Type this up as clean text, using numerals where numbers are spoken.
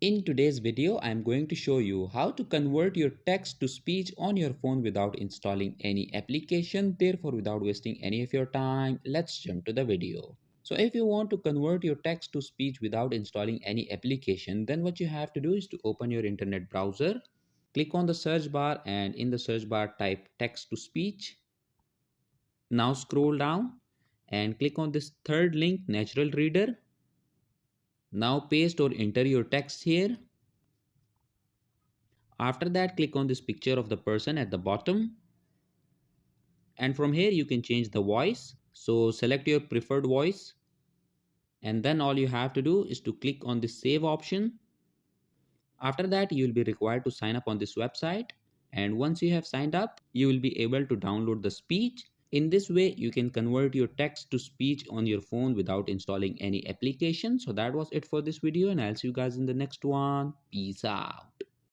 In today's video, I am going to show you how to convert your text to speech on your phone without installing any application. Therefore, without wasting any of your time, let's jump to the video. So if you want to convert your text to speech without installing any application, then what you have to do is to open your internet browser, click on the search bar, and in the search bar type text to speech. Now scroll down and click on this third link, Natural Reader. Now paste or enter your text here. After that, click on this picture of the person at the bottom. And from here, you can change the voice. So select your preferred voice. And then all you have to do is to click on the save option. After that, you will be required to sign up on this website. And once you have signed up, you will be able to download the speech. In this way, you can convert your text to speech on your phone without installing any application. So that was it for this video, and I'll see you guys in the next one. Peace out.